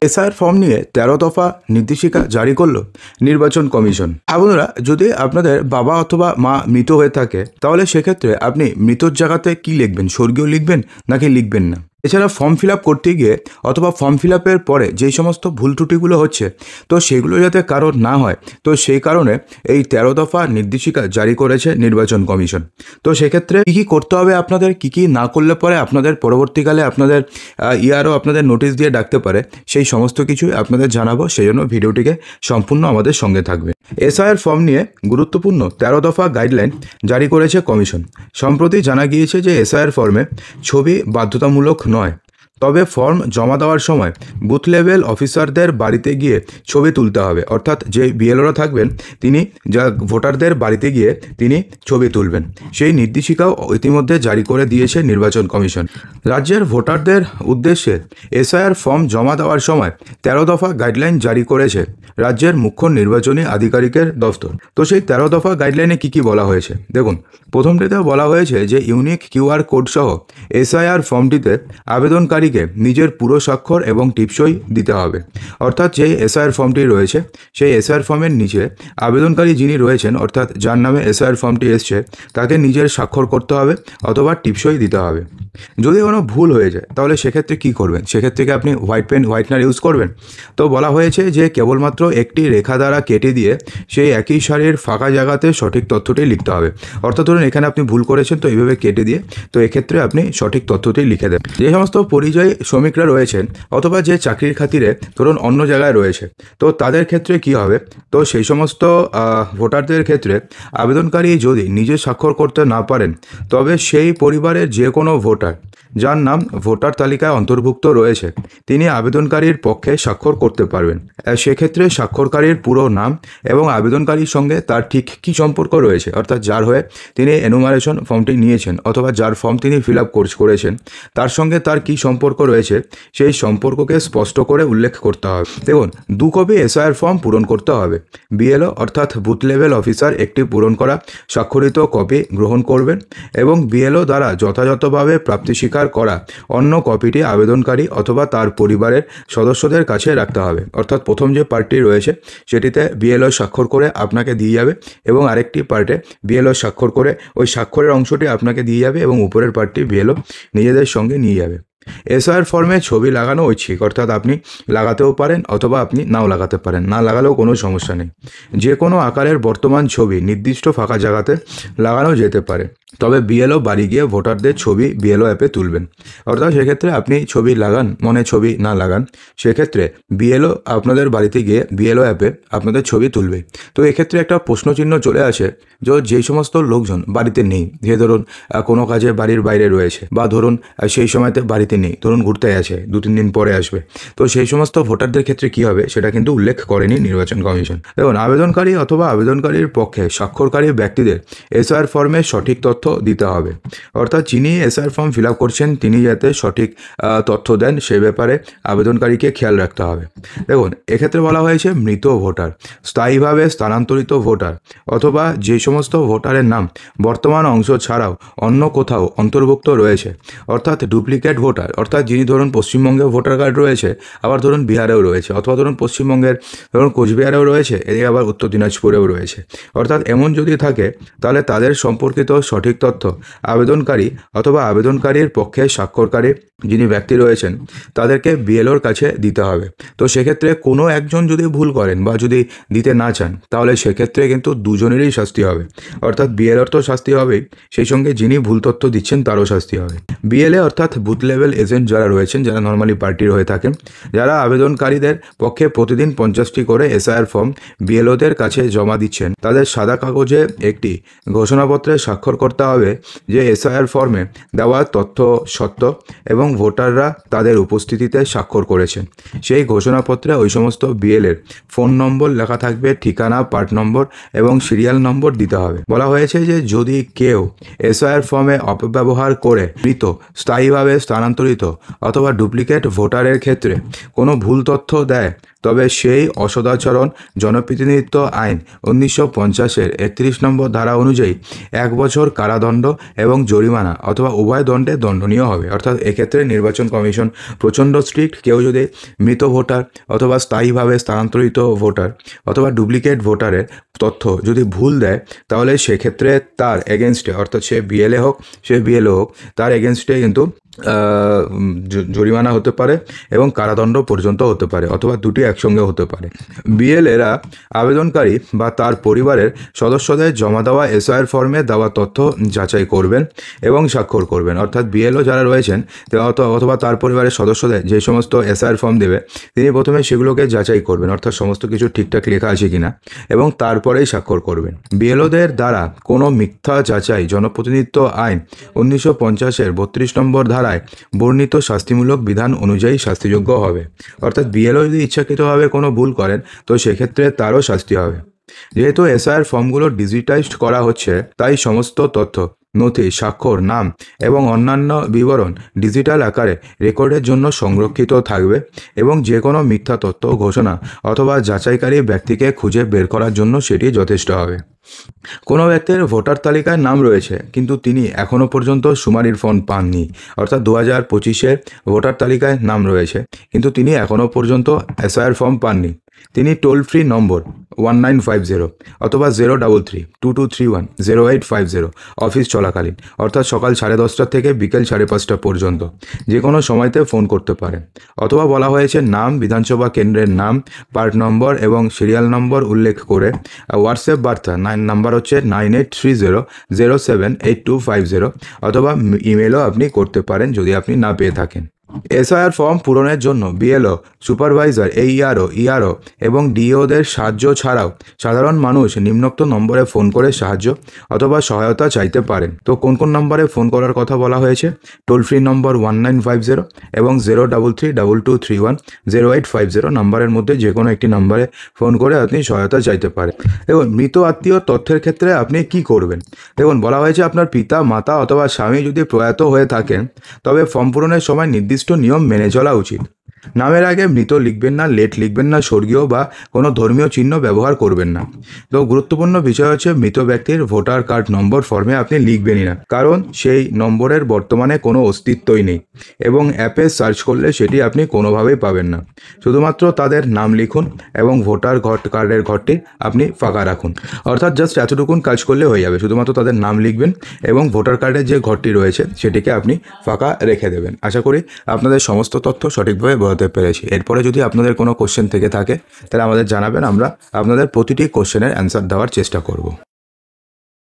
SIR form নিয়ে 13 দফা নির্দেশিকা জারি করল নির্বাচন কমিশন। বন্ধুরা, যদি আপনাদের বাবা অথবা মা মৃত হয়ে থাকে তাহলে সেক্ষেত্রে আপনি মৃতর জায়গাতে কি লিখবেন, স্বর্গীয় লিখবেন নাকি লিখবেন না। এছাড়া ফর্ম ফিল আপ করতে গিয়ে অথবা ফর্ম ফিল আপের পরে যেই সমস্ত ভুল ত্রুটিগুলো হচ্ছে তো সেগুলো যাতে কারোর না হয়, তো সেই কারণে এই 13 দফা নির্দেশিকা জারি করেছে নির্বাচন কমিশন। তো সেক্ষেত্রে কী কী করতে হবে আপনাদের, কী কী না করলে পরে আপনাদের পরবর্তীকালে আপনাদের ইয়ারও আপনাদের নোটিশ দিয়ে ডাকতে পারে, সেই সমস্ত কিছুই আপনাদের জানাবো। সেই জন্য ভিডিওটিকে সম্পূর্ণ আমাদের সঙ্গে থাকবে। এসআইআর ফর্ম নিয়ে গুরুত্বপূর্ণ 13 দফা গাইডলাইন জারি করেছে কমিশন। সম্প্রতি জানা গিয়েছে যে এসআইআর ফর্মে ছবি বাধ্যতামূলক নয়, তবে ফর্ম জমা দেওয়ার সময় বুথ লেভেল অফিসারদের বাড়িতে গিয়ে ছবি তুলতে হবে। অর্থাৎ যে বিএলওরা থাকবেন তিনি যা ভোটারদের বাড়িতে গিয়ে তিনি ছবি তুলবেন। সেই নির্দেশিকাও ইতিমধ্যে জারি করে দিয়েছে নির্বাচন কমিশন। রাজ্যের ভোটারদের উদ্দেশ্যে এসআইআর ফর্ম জমা দেওয়ার সময় 13 দফা গাইডলাইন জারি করেছে রাজ্যের মুখ্য নির্বাচনী আধিকারিকের দফতর। তো সেই 13 দফা গাইডলাইনে কী কী বলা হয়েছে দেখুন। প্রথমটিতে বলা হয়েছে যে ইউনিক কিউআর কোড সহ এসআইআর ফর্মটিতে আবেদনকারীকে নিজের পুরো স্বাক্ষর এবং টিপসই দিতে হবে। অর্থাৎ যে এসআইআর ফর্মটি রয়েছে সেই এসআইআর ফর্মের নিচে আবেদনকারী যিনি রয়েছেন, অর্থাৎ যার নামে এসআইআর ফর্মটি এসছে, তাকে নিজের স্বাক্ষর করতে হবে অথবা টিপসই দিতে হবে। যদি কোনো ভুল হয়ে যায় তাহলে সেক্ষেত্রে কী করবেন, সেক্ষেত্রে কি আপনি হোয়াইটনার ইউজ করবেন? তো বলা হয়েছে যে কেবলমাত্র একটি রেখা দ্বারা কেটে দিয়ে সেই একই সারির ফাঁকা জায়গাতে সঠিক তথ্যটি লিখতে হবে। অর্থাৎ ধরুন এখানে আপনি ভুল করেছেন, তো এইভাবে কেটে দিয়ে তো এক্ষেত্রে আপনি সঠিক তথ্যটি লিখে দেবেন। যে সমস্ত পরিযায়ী শ্রমিকরা রয়েছেন অথবা যে চাকরির খাতিরে ধরুন অন্য জায়গায় রয়েছে, তো তাদের ক্ষেত্রে কি হবে, তো সেই সমস্ত ভোটারদের ক্ষেত্রে আবেদনকারী যদি নিজে স্বাক্ষর করতে না পারেন তবে সেই পরিবারের যে কোনো ভোটার যার নাম ভোটার তালিকায় অন্তর্ভুক্ত রয়েছে তিনি আবেদনকারীর পক্ষে স্বাক্ষর করতে পারবেন। সেক্ষেত্রে স্বাক্ষরকারীর পুরো নাম এবং আবেদনকারীর সঙ্গে তার ঠিক কী সম্পর্ক রয়েছে, অর্থাৎ যার হয়ে তিনি এনুমারেশন ফর্মটি নিয়েছেন অথবা যার ফর্ম তিনি ফিল আপ করেছেন তার সঙ্গে তার কী সম্পর্ক রয়েছে সেই সম্পর্ককে স্পষ্ট করে উল্লেখ করতে হবে। দেখুন, 2 কপি এসআইআর ফর্ম পূরণ করতে হবে। বিএলও অর্থাৎ বুথ লেভেল অফিসার একটি পূরণ করা স্বাক্ষরিত কপি গ্রহণ করবেন এবং বিএলও দ্বারা যথাযথভাবে প্রাপ্তি স্বীকার করা অন্য কপিটি আবেদনকারী অথবা তার পরিবারের সদস্যদের কাছে রাখতে হবে। অর্থাৎ প্রথম যে পার্টটি রয়েছে সেটিতে বিএলও স্বাক্ষর করে আপনাকে দিয়ে যাবে এবং আরেকটি পার্টে বিএলও স্বাক্ষর করে ওই স্বাক্ষরের অংশটি আপনাকে দিয়ে যাবে এবং উপরের পার্টটি বিএলও নিজেদের সঙ্গে নিয়ে যাবে। এসআইআর ফর্মে ছবি লাগানো ঐচ্ছিক, অর্থাৎ আপনি লাগাতেও পারেন অথবা আপনি নাও লাগাতে পারেন, না লাগালেও কোনো সমস্যা নেই। যে কোনো আকারের বর্তমান ছবি নির্দিষ্ট ফাঁকা জায়গাতে লাগানো যেতে পারে, তবে বিএলও বাড়ি গিয়ে ভোটারদের ছবি বিএলও অ্যাপে তুলবেন। অর্থাৎ সেক্ষেত্রে আপনি ছবি লাগান মনে ছবি না লাগান, সেক্ষেত্রে বিএলও আপনাদের বাড়িতে গিয়ে বিএলও অ্যাপে আপনাদের ছবি তুলবে। তো এক্ষেত্রে একটা প্রশ্নচিহ্ন চলে আসে যে সমস্ত লোকজন বাড়িতে নেই, যে ধরুন কোনো কাজে বাড়ির বাইরে রয়েছে বা ধরুন সেই সময়তে বাড়িতে নেই, ধরুন ঘুরতে আছে 2-3 দিন পরে আসবে, তো সেই সমস্ত ভোটারদের ক্ষেত্রে কী হবে সেটা কিন্তু উল্লেখ করেনি নির্বাচন কমিশন। দেখুন, আবেদনকারী অথবা আবেদনকারীর পক্ষে স্বাক্ষরকারী ব্যক্তিদের এসআইআর ফর্মে সঠিক তথ্য দিতে হবে। অর্থাৎ যিনি এসআইআর ফর্ম ফিল আপ করছেন তিনি যাতে সঠিক তথ্য দেন সে ব্যাপারে আবেদনকারীকে খেয়াল রাখতে হবে। দেখুন, এক্ষেত্রে বলা হয়েছে মৃত ভোটার, স্থায়ীভাবে স্থানান্তরিত ভোটার অথবা যে সমস্ত ভোটারের নাম বর্তমান অংশ ছাড়াও অন্য কোথাও অন্তর্ভুক্ত রয়েছে, অর্থাৎ ডুপ্লিকেট ভোটার, অর্থাৎ যিনি ধরুন পশ্চিমবঙ্গে ভোটার কার্ড রয়েছে আবার ধরুন বিহারেও রয়েছে, অথবা ধরুন পশ্চিমবঙ্গের ধরুন কোচবিহারেও রয়েছে, এদিকে আবার উত্তর দিনাজপুরেও রয়েছে, অর্থাৎ এমন যদি থাকে তাহলে তাদের সম্পর্কিত সঠিক তথ্য আবেদনকারী অথবা আবেদনকারীর পক্ষে স্বাক্ষরকারী যিনি ব্যক্তি রয়েছেন তাদেরকে বিএলওর কাছে দিতে হবে। তো সেক্ষেত্রে কোনো একজন যদি ভুল করেন বা যদি দিতে না চান তাহলে সেক্ষেত্রে কিন্তু দুজনেরই শাস্তি হবে। অর্থাৎ বিএলওর তো শাস্তি হবেই, সেই সঙ্গে যিনি ভুল তথ্য দিচ্ছেন তারও শাস্তি হবে। বিএলএ অর্থাৎ বুথ লেভেল এজেন্ট যারা রয়েছেন, যারা নর্মালি পার্টির হয়ে থাকেন, যারা আবেদনকারীদের পক্ষে প্রতিদিন 50টি করে এসআইআর ফর্ম বিএলওদের কাছে জমা দিচ্ছেন, তাদের সাদা কাগজে একটি ঘোষণাপত্রে স্বাক্ষর করতে হবে যে এসআইআর ফর্মে দেওয়া তথ্য সত্য এবং ভোটাররা তাদের উপস্থিতিতে স্বাক্ষর করেছেন। সেই ঘোষণাপত্রে ওই সমস্ত বিএলের ফোন নম্বর লেখা থাকবে, ঠিকানা, পার্ট নম্বর এবং সিরিয়াল নম্বর দিতে হবে। বলা হয়েছে যে যদি কেউ এসআইআর ফর্মে অপব্যবহার করে মৃত, স্থায়ীভাবে স্থানান্তরিত স্থানান্তরিত অথবা ডুপ্লিকেট ভোটারের ক্ষেত্রে কোনো ভুল তথ্য দেয়, তবে সেই অসদাচরণ জনপ্রতিনিধিত্ব আইন 1950-এর 31 নম্বর ধারা অনুযায়ী 1 বছর কারাদণ্ড এবং জরিমানা অথবা উভয় দণ্ডে দণ্ডনীয় হবে। অর্থাৎ এক্ষেত্রে নির্বাচন কমিশন প্রচণ্ড স্ট্রিক্ট। কেউ যদি মৃত ভোটার অথবা স্থায়ীভাবে স্থানান্তরিত ভোটার অথবা ডুপ্লিকেট ভোটারের তথ্য যদি ভুল দেয়, তাহলে সেক্ষেত্রে তার এগেনস্টে, অর্থাৎ সে বিএলএ হোক সে বিএলও হোক, তার এগেনস্টে কিন্তু জরিমানা হতে পারে এবং কারাদণ্ড পর্যন্ত হতে পারে, অথবা দুটি একসঙ্গে হতে পারে। বিএলএরা আবেদনকারী বা তার পরিবারের সদস্যদের জমা দেওয়া এসআইআর ফর্মে দেওয়া তথ্য যাচাই করবেন এবং স্বাক্ষর করবেন। অর্থাৎ বিএলও যারা রয়েছেন অথবা তার পরিবারের সদস্যদের যে সমস্ত এসআইআর ফর্ম দেবে, তিনি প্রথমে সেগুলোকে যাচাই করবেন, অর্থাৎ সমস্ত কিছু ঠিকঠাক লেখা আছে কিনা, এবং তারপরেই স্বাক্ষর করবেন। বিএলওদের দ্বারা কোনো মিথ্যা যাচাই জনপ্রতিনিধিত্ব আইন 1950-এর 32 নম্বর ধারায় বর্ণিত শাস্তিমূলক বিধান অনুযায়ী শাস্তিযোগ্য হবে। অর্থাৎ বিএলও যদি ইচ্ছাকৃতভাবে কোনো ভুল করেন, তো সেক্ষেত্রে তারও শাস্তি হবে। যেহেতু এসআইআর ফর্মগুলো ডিজিটাইজড করা হচ্ছে, তাই সমস্ত তথ্য, নথি, স্বাক্ষর, নাম এবং অন্যান্য বিবরণ ডিজিটাল আকারে রেকর্ডের জন্য সংরক্ষিত থাকবে এবং যে কোনো মিথ্যা তথ্য, ঘোষণা অথবা যাচাইকারী ব্যক্তিকে খুঁজে বের করার জন্য সেটি যথেষ্ট হবে। কোনো ব্যক্তির ভোটার তালিকায় নাম রয়েছে কিন্তু তিনি এখনও পর্যন্ত সুমারির ফর্ম পাননি, অর্থাৎ 2025-এর ভোটার তালিকায় নাম রয়েছে কিন্তু তিনি এখনও পর্যন্ত এসআইআর ফর্ম পাননি, তিনি টোল ফ্রি নম্বর 1950 অথবা 033-2231-0850 অফিস চলাকালীন, অর্থাৎ সকাল 10:30 থেকে বিকেল 5:30 পর্যন্ত যে কোনো সময়তে ফোন করতে পারেন। অথবা বলা হয়েছে নাম, বিধানসভা কেন্দ্রের নাম, পার্ট নম্বর এবং সিরিয়াল নম্বর উল্লেখ করে হোয়াটসঅ্যাপ বার্তা নাম্বার হচ্ছে 9830078250, অথবা ইমেলও আপনি করতে পারেন যদি আপনি না পেয়ে থাকেন। এসআইআর ফর্ম পূরণের জন্য বিএলও, সুপারভাইজার, ইআরও এবং ডিওদের সাহায্য ছাড়াও সাধারণ মানুষ নিম্নোক্ত নম্বরে ফোন করে সাহায্য অথবা সহায়তা চাইতে পারেন। তো কোন কোন নম্বরে ফোন করার কথা বলা হয়েছে? টোল ফ্রি নম্বর 1950 এবং 033-2231-0850 নম্বরের মধ্যে যে কোনো একটি নম্বরে ফোন করে আপনি সহায়তা চাইতে পারেন। দেখুন, মৃত আত্মীয় তথ্যের ক্ষেত্রে আপনি কি করবেন? দেখুন, বলা হয়েছে আপনার পিতা, মাতা অথবা স্বামী যদি প্রয়াত হয়ে থাকেন, তবে ফর্ম পূরণের সময় নির্দিষ্ট নিয়ম মেনে চলা উচিত। নামের আগে মৃত লিখবেন না, লেট লিখবেন না, স্বর্গীয় বা কোনো ধর্মীয় চিহ্ন ব্যবহার করবেন না। তো গুরুত্বপূর্ণ বিষয় হচ্ছে মৃত ব্যক্তির ভোটার কার্ড নম্বর ফর্মে আপনি লিখবেনই না, কারণ সেই নম্বরের বর্তমানে কোনো অস্তিত্বই নেই এবং অ্যাপে সার্চ করলে সেটি আপনি কোনোভাবেই পাবেন না। শুধুমাত্র তাদের নাম লিখুন এবং ভোটার কার্ডের ঘরটি আপনি ফাঁকা রাখুন। অর্থাৎ জাস্ট এতটুকুন কাজ করলে হয়ে যাবে, শুধুমাত্র তাদের নাম লিখবেন এবং ভোটার কার্ডের যে ঘরটি রয়েছে সেটিকে আপনি ফাঁকা রেখে দেবেন। আশা করি আপনাদের সমস্ত তথ্য সঠিকভাবে বোঝাতে পেরেছি। এরপরে যদি আপনাদের কোনো কোশ্চেন থেকে থাকে তাহলে আমাদের জানাবেন, আমরা আপনাদের প্রতিটি কোশ্চেনের অ্যান্সার দেওয়ার চেষ্টা করব।